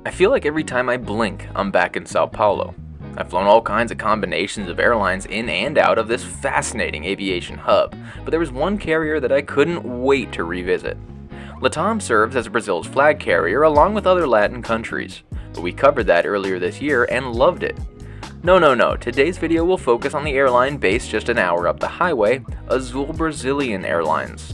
I feel like every time I blink, I'm back in Sao Paulo. I've flown all kinds of combinations of airlines in and out of this fascinating aviation hub, but there was one carrier that I couldn't wait to revisit. LATAM serves as Brazil's flag carrier along with other Latin countries, but we covered that earlier this year and loved it. No, today's video will focus on the airline based just an hour up the highway, Azul Brazilian Airlines.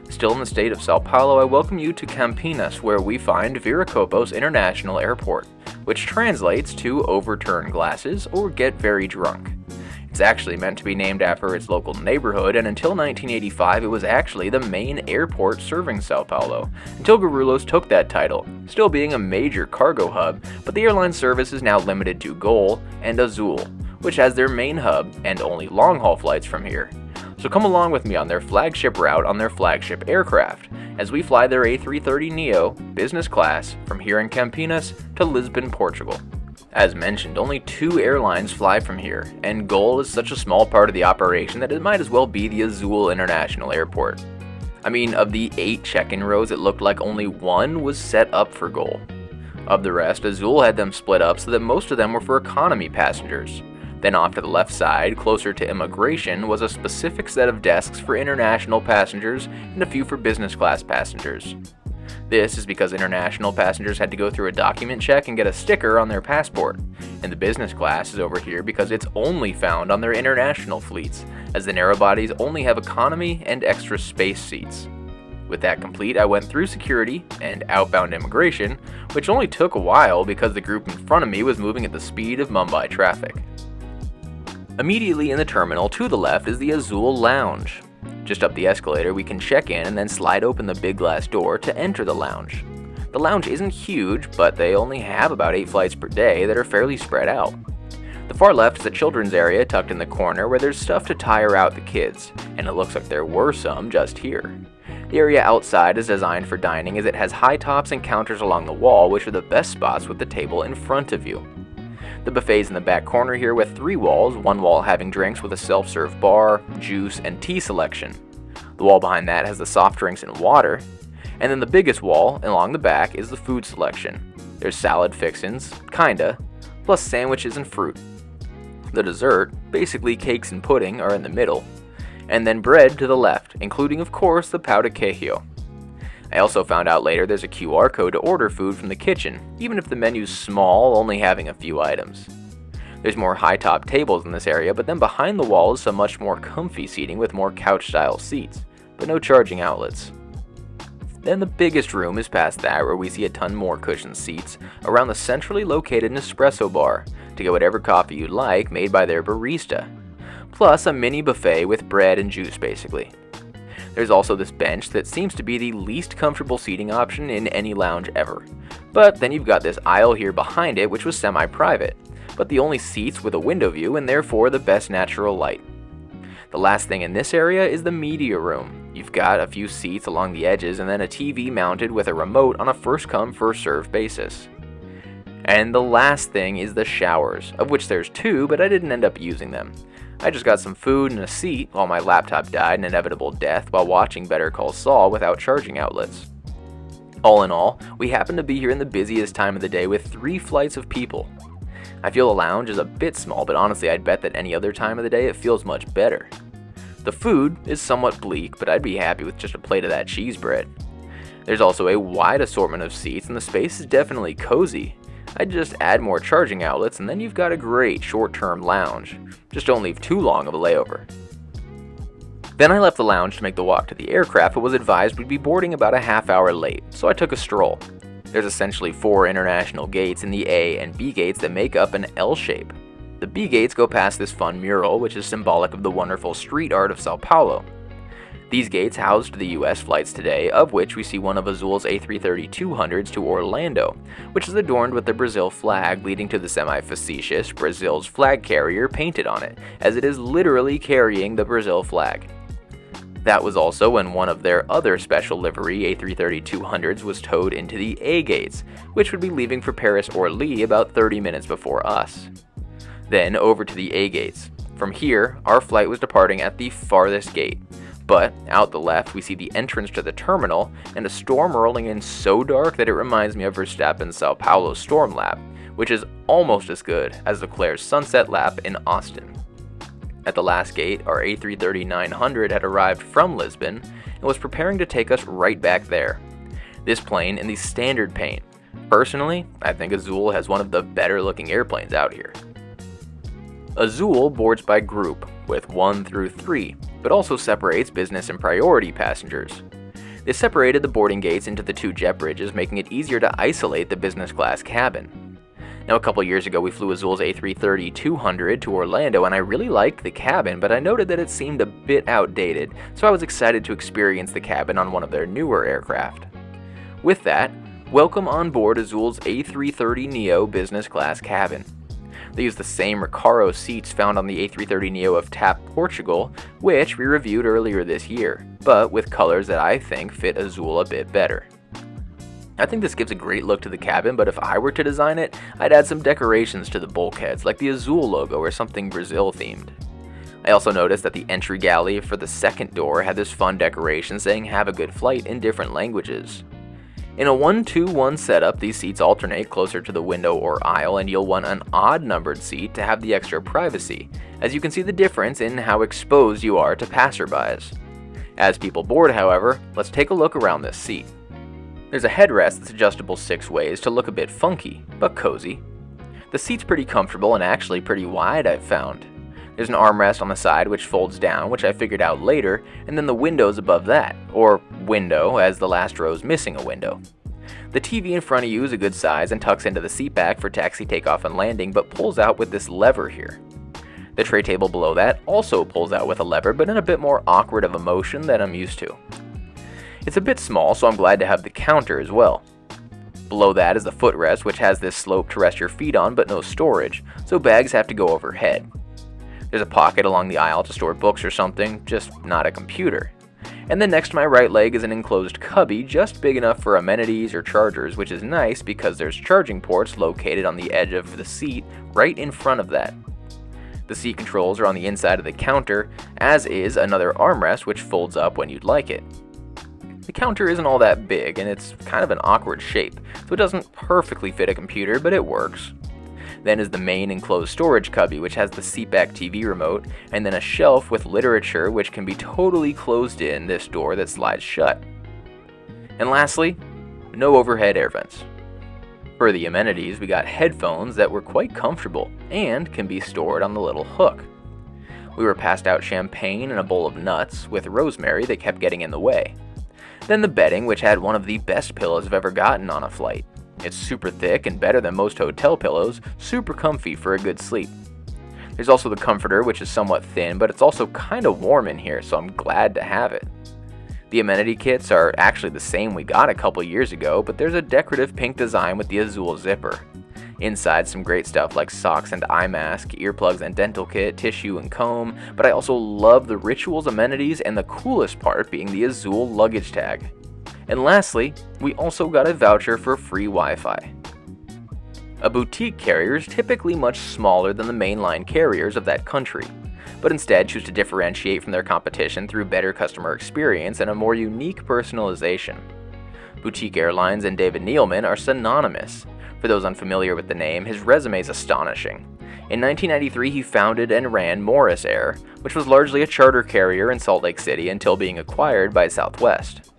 Still in the state of Sao Paulo, I welcome you to Campinas, where we find Viracopos International Airport, which translates to overturn glasses or get very drunk. It's actually meant to be named after its local neighborhood, and until 1985 it was actually the main airport serving Sao Paulo, until Guarulhos took that title, still being a major cargo hub, but the airline service is now limited to Gol and Azul, which has their main hub and only long-haul flights from here. So come along with me on their flagship route on their flagship aircraft, as we fly their A330neo business class from here in Campinas to Lisbon, Portugal. As mentioned, only 2 airlines fly from here, and Gol is such a small part of the operation that it might as well be the Azul International Airport. I mean, of the 8 check-in rows, it looked like only 1 was set up for Gol. Of the rest, Azul had them split up so that most of them were for economy passengers. Then off to the left side, closer to immigration, was a specific set of desks for international passengers and a few for business class passengers. This is because international passengers had to go through a document check and get a sticker on their passport, and the business class is over here because it's only found on their international fleets, as the narrow bodies only have economy and extra space seats. With that complete, I went through security and outbound immigration, which only took a while because the group in front of me was moving at the speed of Mumbai traffic. Immediately in the terminal to the left is the Azul Lounge. Just up the escalator, we can check in and then slide open the big glass door to enter the lounge. The lounge isn't huge, but they only have about 8 flights per day that are fairly spread out. The far left is the children's area tucked in the corner where there's stuff to tire out the kids, and it looks like there were some just here. The area outside is designed for dining as it has high tops and counters along the wall, which are the best spots with the table in front of you. The buffet's in the back corner here with 3 walls, one wall having drinks with a self-serve bar, juice, and tea selection. The wall behind that has the soft drinks and water, and then the biggest wall along the back is the food selection. There's salad fixins, kinda, plus sandwiches and fruit. The dessert, basically cakes and pudding, are in the middle, and then bread to the left, including of course the pão de queijo. I also found out later there's a QR code to order food from the kitchen, even if the menu's small, only having a few items. There's more high-top tables in this area, but then behind the wall is some much more comfy seating with more couch-style seats, but no charging outlets. Then the biggest room is past that, where we see a ton more cushioned seats around the centrally located Nespresso bar to get whatever coffee you'd like made by their barista, plus a mini buffet with bread and juice basically. There's also this bench that seems to be the least comfortable seating option in any lounge ever. But then you've got this aisle here behind it which was semi-private, but the only seats with a window view and therefore the best natural light. The last thing in this area is the media room. You've got a few seats along the edges and then a TV mounted with a remote on a first-come, first-served basis. And the last thing is the showers, of which there's 2, but I didn't end up using them. I just got some food and a seat while my laptop died an inevitable death while watching Better Call Saul without charging outlets. All in all, we happen to be here in the busiest time of the day with 3 flights of people. I feel the lounge is a bit small, but honestly I'd bet that any other time of the day it feels much better. The food is somewhat bleak, but I'd be happy with just a plate of that cheese bread. There's also a wide assortment of seats and the space is definitely cozy. I'd just add more charging outlets and then you've got a great short-term lounge. Just don't leave too long of a layover. Then I left the lounge to make the walk to the aircraft, but was advised we'd be boarding about a half hour late, so I took a stroll. There's essentially 4 international gates in the A and B gates that make up an L shape. The B gates go past this fun mural, which is symbolic of the wonderful street art of Sao Paulo. These gates housed the US flights today, of which we see one of Azul's A330-200s to Orlando, which is adorned with the Brazil flag leading to the semi-facetious Brazil's flag carrier painted on it, as it is literally carrying the Brazil flag. That was also when one of their other special livery A330-200s was towed into the A gates, which would be leaving for Paris Orly about 30 minutes before us. Then over to the A gates. From here, our flight was departing at the farthest gate, But out the left, we see the entrance to the terminal and a storm rolling in so dark that it reminds me of Verstappen's Sao Paulo storm lap, which is almost as good as Leclerc's sunset lap in Austin. At the last gate, our A330-900 had arrived from Lisbon and was preparing to take us right back there. This plane in the standard paint. Personally, I think Azul has one of the better looking airplanes out here. Azul boards by group, with 1 through 3, but also separates business and priority passengers. This separated the boarding gates into the 2 jet bridges, making it easier to isolate the business class cabin. Now, a couple years ago, we flew Azul's A330-200 to Orlando, and I really liked the cabin, but I noted that it seemed a bit outdated, so I was excited to experience the cabin on one of their newer aircraft. With that, welcome on board Azul's A330neo business class cabin. They use the same Recaro seats found on the A330neo of TAP Portugal, which we reviewed earlier this year, but with colors that I think fit Azul a bit better. I think this gives a great look to the cabin, but if I were to design it, I'd add some decorations to the bulkheads, like the Azul logo or something Brazil themed. I also noticed that the entry galley for the second door had this fun decoration saying "Have a good flight" in different languages. In a 1-2-1 setup, these seats alternate closer to the window or aisle, and you'll want an odd numbered seat to have the extra privacy, as you can see the difference in how exposed you are to passerbys. As people board, however, let's take a look around this seat. There's a headrest that's adjustable 6 ways to look a bit funky, but cozy. The seat's pretty comfortable and actually pretty wide, I've found. There's an armrest on the side which folds down, which I figured out later, and then the windows above that, or window, as the last row's missing a window. The TV in front of you is a good size and tucks into the seat back for taxi takeoff and landing, but pulls out with this lever here. The tray table below that also pulls out with a lever, but in a bit more awkward of a motion than I'm used to. It's a bit small, so I'm glad to have the counter as well. Below that is the footrest, which has this slope to rest your feet on but no storage, so bags have to go overhead. There's a pocket along the aisle to store books or something, just not a computer. And then next to my right leg is an enclosed cubby just big enough for amenities or chargers, which is nice because there's charging ports located on the edge of the seat right in front of that. The seat controls are on the inside of the counter, as is another armrest which folds up when you'd like it. The counter isn't all that big and it's kind of an awkward shape, so it doesn't perfectly fit a computer, but it works. Then is the main enclosed storage cubby, which has the seatback TV remote, and then a shelf with literature which can be totally closed in this door that slides shut. And lastly, no overhead air vents. For the amenities, we got headphones that were quite comfortable and can be stored on the little hook. We were passed out champagne and a bowl of nuts with rosemary that kept getting in the way. Then the bedding, which had one of the best pillows I've ever gotten on a flight. It's super thick and better than most hotel pillows, super comfy for a good sleep. There's also the comforter, which is somewhat thin, but it's also kind of warm in here, so I'm glad to have it. The amenity kits are actually the same we got a couple years ago, but there's a decorative pink design with the Azul zipper. Inside, some great stuff like socks and eye mask, earplugs and dental kit, tissue and comb, but I also love the rituals amenities and the coolest part being the Azul luggage tag. And lastly, we also got a voucher for free Wi-Fi. A boutique carrier is typically much smaller than the mainline carriers of that country, but instead choose to differentiate from their competition through better customer experience and a more unique personalization. Boutique Airlines and David Neeleman are synonymous. For those unfamiliar with the name, his resume is astonishing. In 1993, he founded and ran Morris Air, which was largely a charter carrier in Salt Lake City until being acquired by Southwest.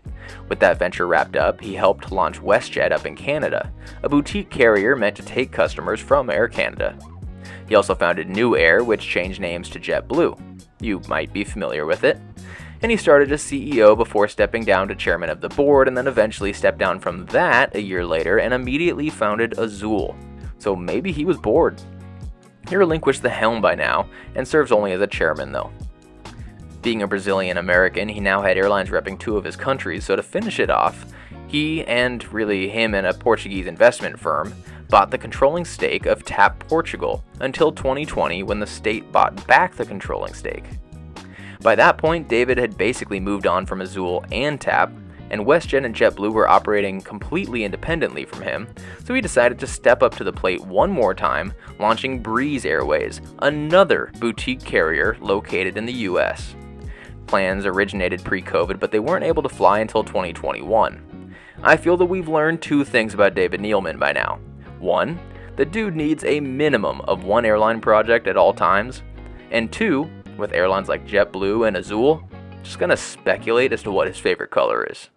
With that venture wrapped up, he helped launch WestJet up in Canada, a boutique carrier meant to take customers from Air Canada. He also founded New Air, which changed names to JetBlue. You might be familiar with it. And he started as CEO before stepping down to chairman of the board, and then eventually stepped down from that a year later and immediately founded Azul. So maybe he was bored. He relinquished the helm by now, and serves only as a chairman though. Being a Brazilian American, he now had airlines repping 2 of his countries, so to finish it off, he, and really him and a Portuguese investment firm, bought the controlling stake of TAP Portugal until 2020 when the state bought back the controlling stake. By that point, David had basically moved on from Azul and TAP, and WestJet and JetBlue were operating completely independently from him, so he decided to step up to the plate one more time, launching Breeze Airways, another boutique carrier located in the US. Plans originated pre-COVID, but they weren't able to fly until 2021. I feel that we've learned two things about David Neeleman by now. One, the dude needs a minimum of one airline project at all times. And two, with airlines like JetBlue and Azul, just gonna speculate as to what his favorite color is.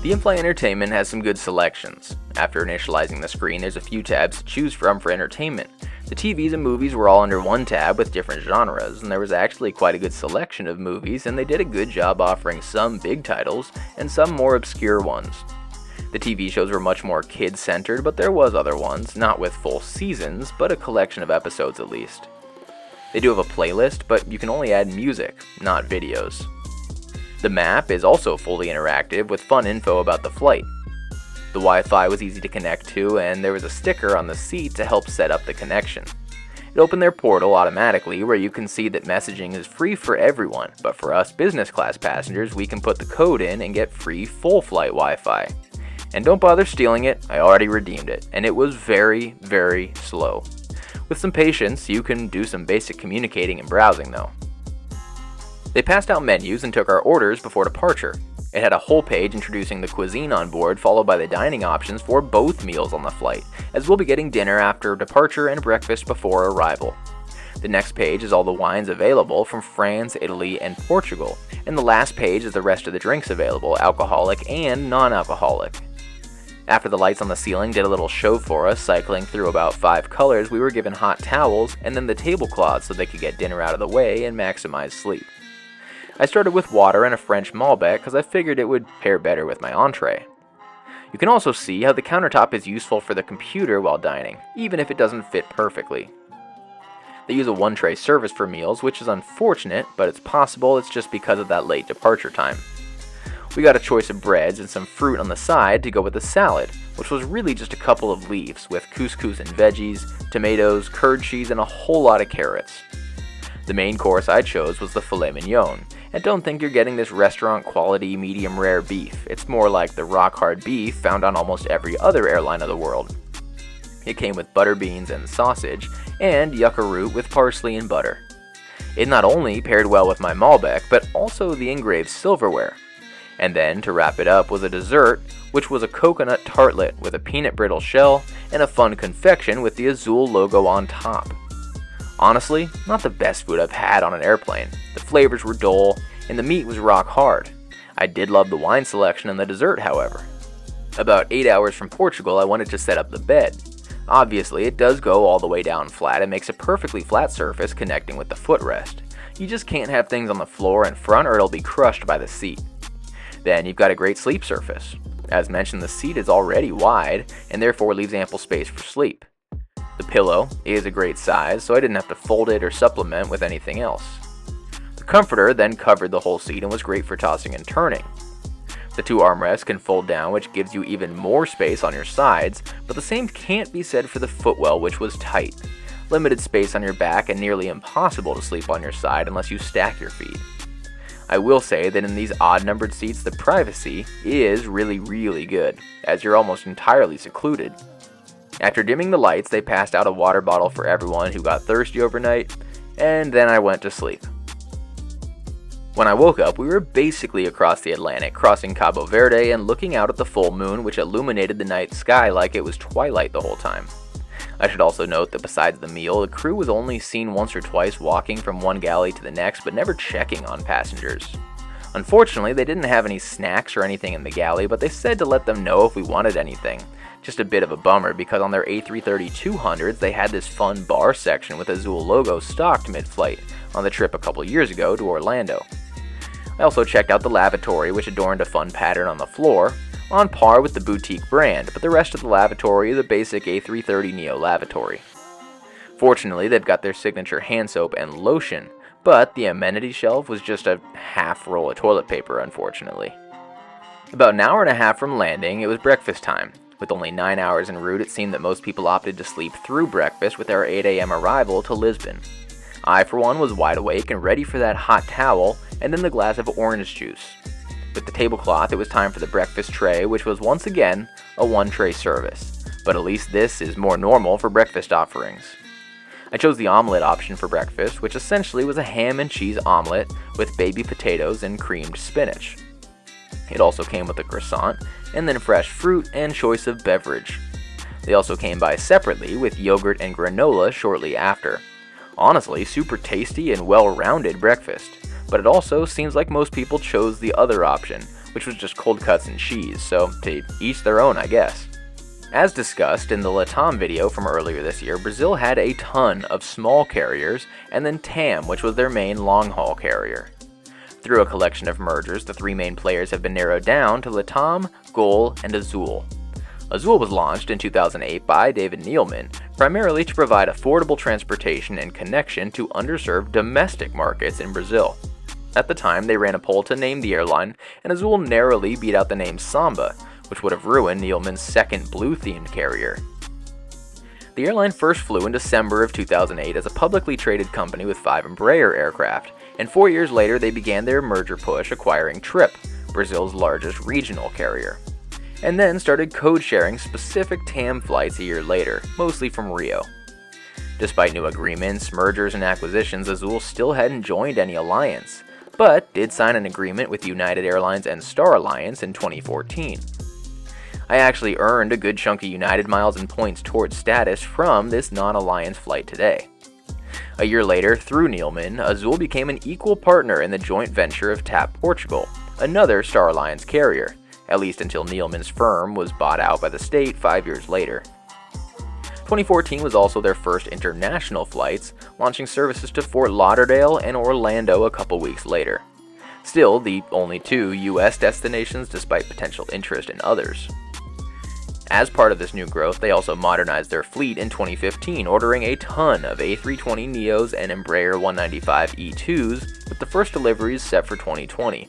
The in-flight entertainment has some good selections. After initializing the screen, there's a few tabs to choose from for entertainment. The TVs and movies were all under one tab with different genres, and there was actually quite a good selection of movies, and they did a good job offering some big titles and some more obscure ones. The TV shows were much more kid-centered, but there was other ones, not with full seasons, but a collection of episodes at least. They do have a playlist, but you can only add music, not videos. The map is also fully interactive with fun info about the flight. The Wi-Fi was easy to connect to, and there was a sticker on the seat to help set up the connection. It opened their portal automatically where you can see that messaging is free for everyone, but for us business class passengers we can put the code in and get free full flight Wi-Fi. And don't bother stealing it, I already redeemed it, and it was very, very slow. With some patience, you can do some basic communicating and browsing though. They passed out menus and took our orders before departure. It had a whole page introducing the cuisine on board, followed by the dining options for both meals on the flight, as we'll be getting dinner after departure and breakfast before arrival. The next page is all the wines available from France, Italy, and Portugal, and the last page is the rest of the drinks available, alcoholic and non-alcoholic. After the lights on the ceiling did a little show for us, cycling through about 5 colors, we were given hot towels and then the tablecloths so they could get dinner out of the way and maximize sleep. I started with water and a French Malbec because I figured it would pair better with my entree. You can also see how the countertop is useful for the computer while dining, even if it doesn't fit perfectly. They use a one-tray service for meals, which is unfortunate, but it's possible it's just because of that late departure time. We got a choice of breads and some fruit on the side to go with the salad, which was really just a couple of leaves with couscous and veggies, tomatoes, curd cheese, and a whole lot of carrots. The main course I chose was the filet mignon, and don't think you're getting this restaurant quality medium rare beef. It's more like the rock hard beef found on almost every other airline of the world. It came with butter beans and sausage, and yucca root with parsley and butter. It not only paired well with my Malbec, but also the engraved silverware. And then, to wrap it up, was a dessert, which was a coconut tartlet with a peanut brittle shell and a fun confection with the Azul logo on top. Honestly, not the best food I've had on an airplane. The flavors were dull, and the meat was rock hard. I did love the wine selection and the dessert, however. About 8 hours from Portugal, I wanted to set up the bed. Obviously, it does go all the way down flat and makes a perfectly flat surface connecting with the footrest. You just can't have things on the floor in front or it'll be crushed by the seat. Then you've got a great sleep surface. As mentioned, the seat is already wide and therefore leaves ample space for sleep. The pillow is a great size, so I didn't have to fold it or supplement with anything else. The comforter then covered the whole seat and was great for tossing and turning. The 2 armrests can fold down, which gives you even more space on your sides, but the same can't be said for the footwell, which was tight. limited space on your back, and nearly impossible to sleep on your side unless you stack your feet. I will say that in these odd-numbered seats, the privacy is really good, as you're almost entirely secluded. After dimming the lights, they passed out a water bottle for everyone who got thirsty overnight, and then I went to sleep. When I woke up, we were basically across the Atlantic, crossing Cabo Verde and looking out at the full moon, which illuminated the night sky like it was twilight the whole time. I should also note that besides the meal, the crew was only seen once or twice walking from one galley to the next, but never checking on passengers. Unfortunately, they didn't have any snacks or anything in the galley, but they said to let them know if we wanted anything. Just a bit of a bummer, because on their A330-200s, they had this fun bar section with Azul logo stocked mid-flight on the trip a couple years ago to Orlando. I also checked out the lavatory, which adorned a fun pattern on the floor, on par with the boutique brand, but the rest of the lavatory is a basic A330neo lavatory. Fortunately, they've got their signature hand soap and lotion, but the amenity shelf was just a half roll of toilet paper, unfortunately. About an hour and a half from landing, it was breakfast time. With only 9 hours en route, it seemed that most people opted to sleep through breakfast with our 8 a.m. arrival to Lisbon. I, for one, was wide awake and ready for that hot towel and then the glass of orange juice. With the tablecloth, it was time for the breakfast tray, which was once again a one-tray service. But at least this is more normal for breakfast offerings. I chose the omelet option for breakfast, which essentially was a ham and cheese omelet with baby potatoes and creamed spinach. It also came with a croissant, and then fresh fruit and choice of beverage. They also came by separately with yogurt and granola shortly after. Honestly, super tasty and well-rounded breakfast. But it also seems like most people chose the other option, which was just cold cuts and cheese, so to each their own, I guess. As discussed in the LATAM video from earlier this year, Brazil had a ton of small carriers, and then TAM, which was their main long-haul carrier. Through a collection of mergers, the three main players have been narrowed down to LATAM, GOL, and Azul. Azul was launched in 2008 by David Neeleman, primarily to provide affordable transportation and connection to underserved domestic markets in Brazil. At the time, they ran a poll to name the airline, and Azul narrowly beat out the name Samba, which would have ruined Neeleman's second blue-themed carrier. The airline first flew in December of 2008 as a publicly traded company with 5 Embraer aircraft, and 4 years later they began their merger push, acquiring Trip, Brazil's largest regional carrier, and then started code-sharing specific TAM flights a year later, mostly from Rio. Despite new agreements, mergers, and acquisitions, Azul still hadn't joined any alliance, but did sign an agreement with United Airlines and Star Alliance in 2014. I actually earned a good chunk of United miles and points towards status from this non-alliance flight today. A year later, through Neeleman, Azul became an equal partner in the joint venture of TAP Portugal, another Star Alliance carrier, at least until Neeleman's firm was bought out by the state 5 years later. 2014 was also their first international flights, launching services to Fort Lauderdale and Orlando a couple weeks later. Still, the only 2 U.S. destinations despite potential interest in others. As part of this new growth, they also modernized their fleet in 2015, ordering a ton of A320neos and Embraer 195 E2s, with the first deliveries set for 2020.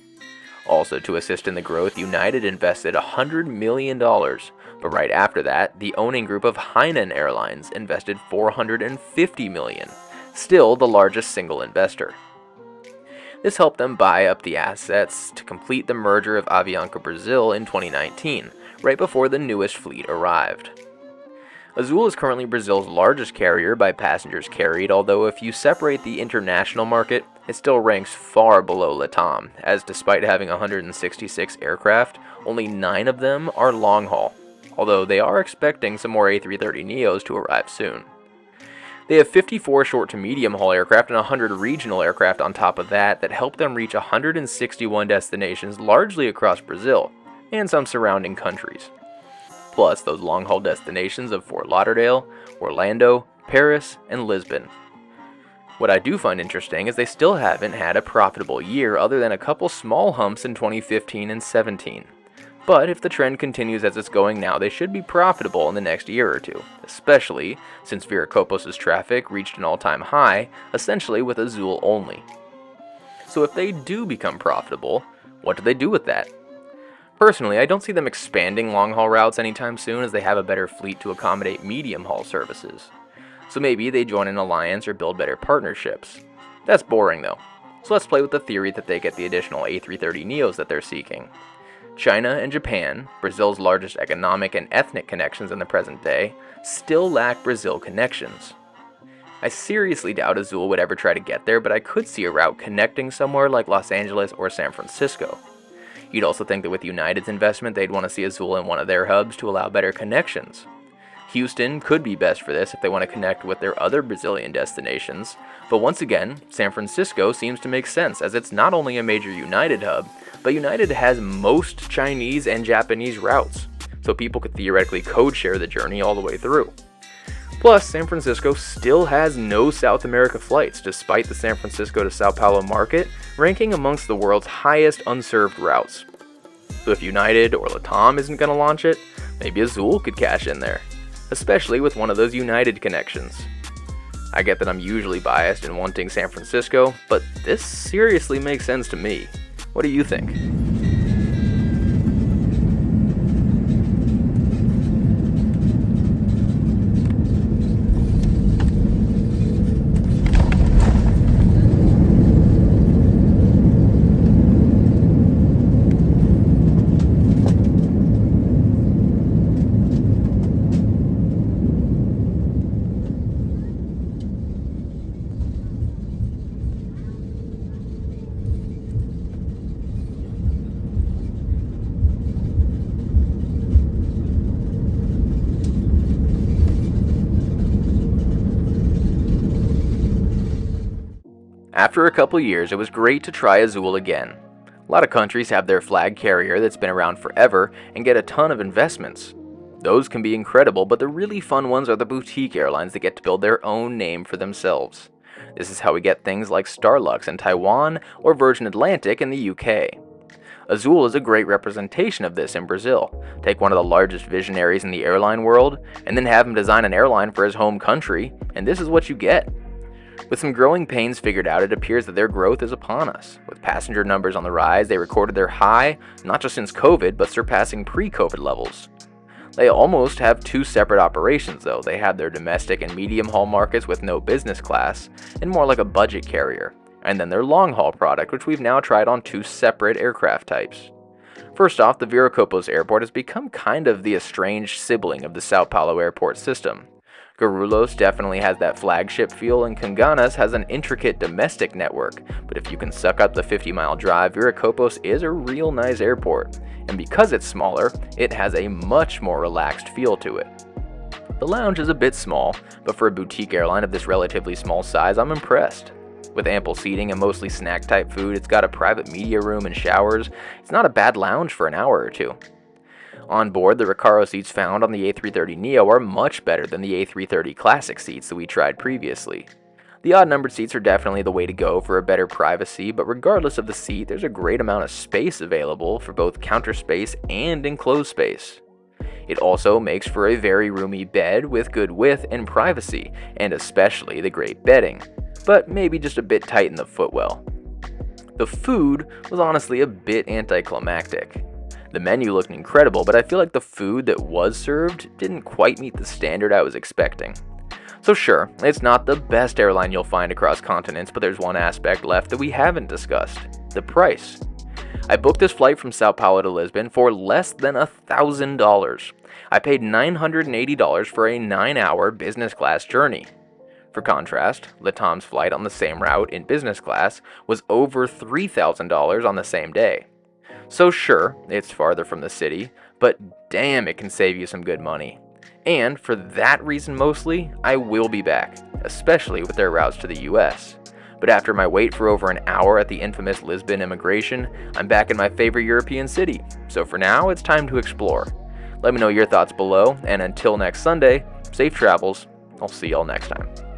Also, to assist in the growth, United invested $100 million, but right after that, the owning group of Hainan Airlines invested $450 million, still the largest single investor. This helped them buy up the assets to complete the merger of Avianca Brazil in 2019, right before the newest fleet arrived. Azul is currently Brazil's largest carrier by passengers carried, although if you separate the international market, it still ranks far below LATAM, as despite having 166 aircraft, only 9 of them are long-haul, although they are expecting some more A330neos to arrive soon. They have 54 short to medium-haul aircraft and 100 regional aircraft on top of that help them reach 161 destinations largely across Brazil, and some surrounding countries. Plus those long-haul destinations of Fort Lauderdale, Orlando, Paris, and Lisbon. What I do find interesting is they still haven't had a profitable year other than a couple small humps in 2015 and 17. But if the trend continues as it's going now, they should be profitable in the next year or two, especially since Viracopos' traffic reached an all-time high, essentially with Azul only. So if they do become profitable, what do they do with that? Personally, I don't see them expanding long-haul routes anytime soon, as they have a better fleet to accommodate medium-haul services. so maybe they join an alliance or build better partnerships. That's boring though, so let's play with the theory that they get the additional A330neos that they're seeking. China and Japan, Brazil's largest economic and ethnic connections in the present day, still lack Brazil connections. I seriously doubt Azul would ever try to get there, but I could see a route connecting somewhere like Los Angeles or San Francisco. You'd also think that with United's investment, they'd want to see Azul in one of their hubs to allow better connections. Houston could be best for this if they want to connect with their other Brazilian destinations, but once again, San Francisco seems to make sense as it's not only a major United hub, but United has most Chinese and Japanese routes, so people could theoretically code share the journey all the way through. Plus, San Francisco still has no South America flights, despite the San Francisco to Sao Paulo market ranking amongst the world's highest unserved routes. So if United or LATAM isn't going to launch it, maybe Azul could cash in there, especially with one of those United connections. I get that I'm usually biased in wanting San Francisco, but this seriously makes sense to me. What do you think? After a couple years, it was great to try Azul again. A lot of countries have their flag carrier that's been around forever and get a ton of investments. Those can be incredible, but the really fun ones are the boutique airlines that get to build their own name for themselves. This is how we get things like Starlux in Taiwan or Virgin Atlantic in the UK. Azul is a great representation of this in Brazil. Take one of the largest visionaries in the airline world, and then have him design an airline for his home country, and this is what you get. With some growing pains figured out, it appears that their growth is upon us. With passenger numbers on the rise, they recorded their high, not just since COVID, but surpassing pre-COVID levels. They almost have two separate operations though. They have their domestic and medium haul markets with no business class, and more like a budget carrier. And then their long haul product, which we've now tried on two separate aircraft types. First off, the Viracopos airport has become kind of the estranged sibling of the Sao Paulo airport system. Guarulhos definitely has that flagship feel, and Campinas has an intricate domestic network, but if you can suck up the 50-mile drive, Viracopos is a real nice airport, and because it's smaller, it has a much more relaxed feel to it. The lounge is a bit small, but for a boutique airline of this relatively small size, I'm impressed. With ample seating and mostly snack-type food, it's got a private media room and showers. It's not a bad lounge for an hour or two. On board, the Recaro seats found on the A330neo are much better than the A330 Classic seats that we tried previously. The odd-numbered seats are definitely the way to go for a better privacy, but regardless of the seat, there's a great amount of space available for both counter space and enclosed space. It also makes for a very roomy bed with good width and privacy, and especially the great bedding, but maybe just a bit tight in the footwell. The food was honestly a bit anticlimactic. The menu looked incredible, but I feel like the food that was served didn't quite meet the standard I was expecting. So sure, it's not the best airline you'll find across continents, but there's one aspect left that we haven't discussed: the price. I booked this flight from Sao Paulo to Lisbon for less than $1,000. I paid $980 for a 9-hour business class journey. For contrast, LATAM's flight on the same route in business class was over $3,000 on the same day. So sure, it's farther from the city, but damn, it can save you some good money. And for that reason mostly, I will be back, especially with their routes to the US. But after my wait for over an hour at the infamous Lisbon immigration, I'm back in my favorite European city. So for now, it's time to explore. Let me know your thoughts below, and until next Sunday, safe travels. I'll see y'all next time.